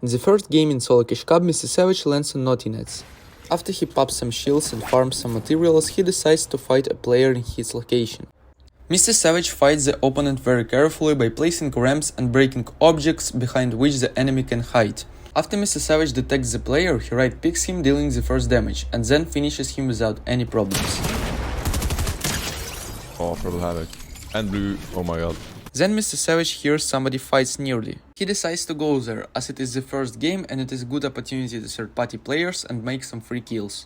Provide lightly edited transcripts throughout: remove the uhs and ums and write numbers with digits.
In the first game in Solo Cash Cup, MrSavage lands on Naughty Nets. After he pops some shields and farms some materials, he decides to fight a player in his location. MrSavage fights the opponent very carefully by placing ramps and breaking objects behind which the enemy can hide. After MrSavage detects the player, he right picks him, dealing the first damage, and then finishes him without any problems. Oh, purple havoc. And blue, oh my god. Then MrSavage hears somebody fights nearly. He decides to go there, as it is the first game and it is a good opportunity to third-party players and make some free kills.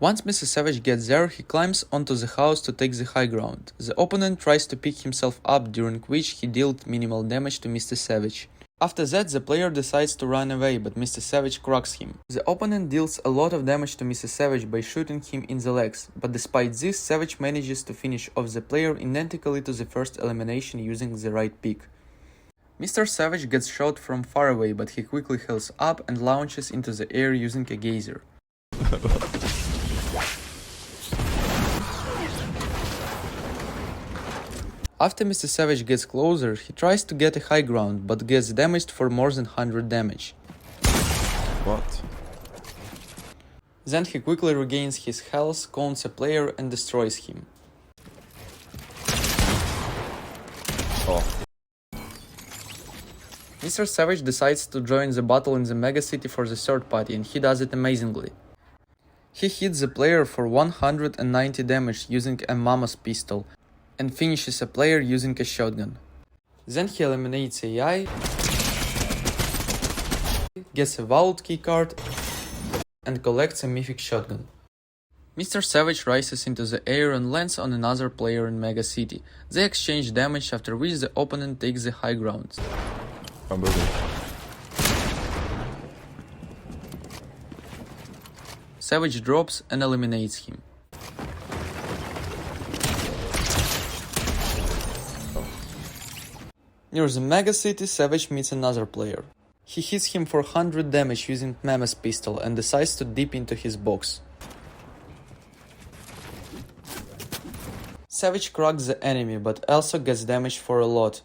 Once MrSavage gets there, he climbs onto the house to take the high ground. The opponent tries to pick himself up, during which he dealt minimal damage to MrSavage. After that, the player decides to run away, but MrSavage cracks him. The opponent deals a lot of damage to MrSavage by shooting him in the legs, but despite this, Savage manages to finish off the player identically to the first elimination using the right pick. MrSavage gets shot from far away, but he quickly heals up and launches into the air using a geyser. After MrSavage gets closer, he tries to get a high ground, but gets damaged for more than 100 damage. What? Then he quickly regains his health, cones a player and destroys him. Oh. MrSavage decides to join the battle in the mega city for the third party, and he does it amazingly. He hits the player for 190 damage using a Mama's pistol, and finishes a player using a shotgun. Then he eliminates AI, gets a vault keycard, and collects a mythic shotgun. MrSavage rises into the air and lands on another player in Mega City. They exchange damage, after which the opponent takes the high ground. I'm building. Savage drops and eliminates him. Near the Mega City, Savage meets another player. He hits him for 100 damage using Mama's pistol and decides to dip into his box. Savage cracks the enemy, but also gets damaged for a lot.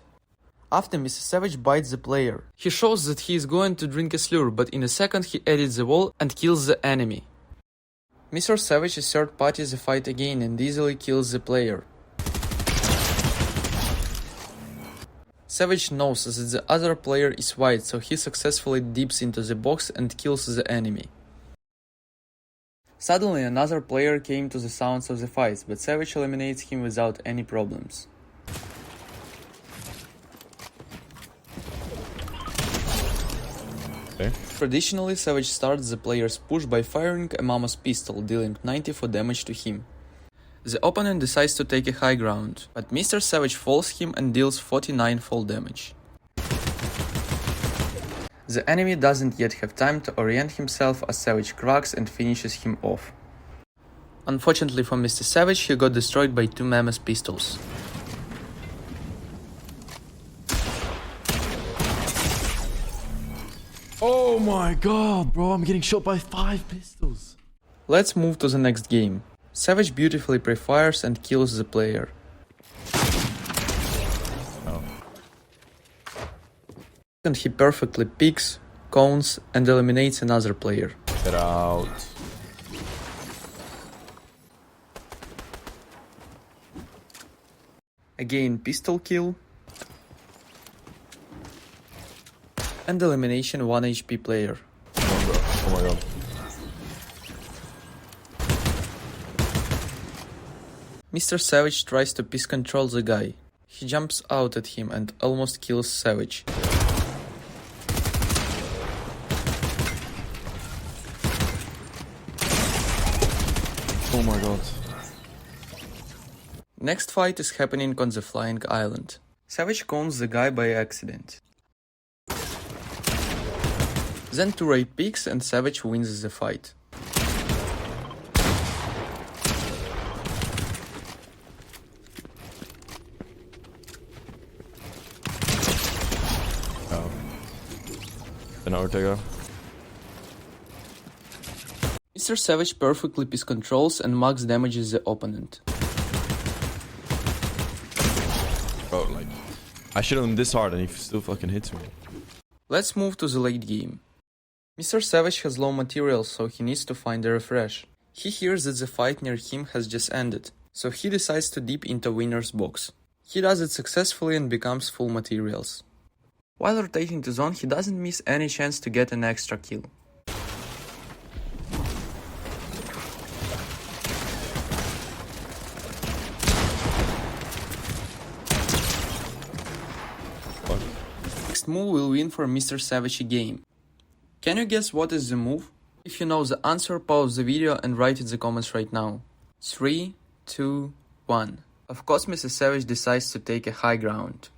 After MrSavage bites the player, he shows that he is going to drink a slur, but in a second he edits the wall and kills the enemy. MrSavage is third party the fight again and easily kills the player. Savage knows that the other player is white, so he successfully dips into the box and kills the enemy. Suddenly another player came to the sounds of the fight, but Savage eliminates him without any problems. Okay. Traditionally, Savage starts the player's push by firing a Mama's pistol, dealing 94 damage to him. The opponent decides to take a high ground, but MrSavage falls him and deals 49 fall damage. The enemy doesn't yet have time to orient himself as Savage cracks and finishes him off. Unfortunately for MrSavage, he got destroyed by two Mama's pistols. Oh my god, bro, I'm getting shot by 5 pistols. Let's move to the next game. Savage beautifully pre-fires and kills the player. Oh. And he perfectly picks, cones, and eliminates another player. Get out. Again pistol kill. And elimination 1 HP player. Oh my god. MrSavage tries to piece control the guy. He jumps out at him and almost kills Savage. Oh my god. Next fight is happening on the Flying Island. Savage cones the guy by accident. Then two right picks and Savage wins the fight. Oh. An Ortega. MrSavage perfectly piece controls and max damages the opponent. Bro, like, I shoot him this hard and he still fucking hits me. Let's move to the late game. MrSavage has low materials, so he needs to find a refresh. He hears that the fight near him has just ended, so he decides to dip into winner's box. He does it successfully and becomes full materials. While rotating to zone, he doesn't miss any chance to get an extra kill. Next move will win for MrSavage game. Can you guess what is the move? If you know the answer, pause the video and write in the comments right now. 3, 2, 1. Of course, MrSavage decides to take a high ground.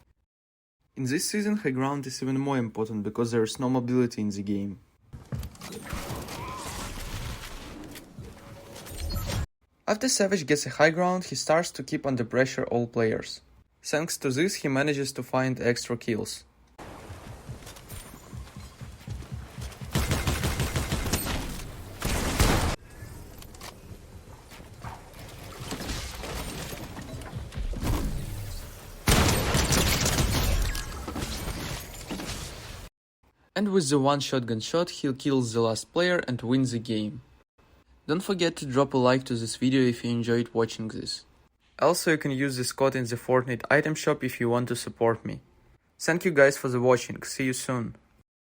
In this season, high ground is even more important because there is no mobility in the game. After Savage gets a high ground, he starts to keep under pressure all players. Thanks to this, he manages to find extra kills. And with the one shotgun shot, he kills the last player and wins the game. Don't forget to drop a like to this video if you enjoyed watching this. Also, you can use this code in the Fortnite item shop if you want to support me. Thank you guys for the watching, see you soon.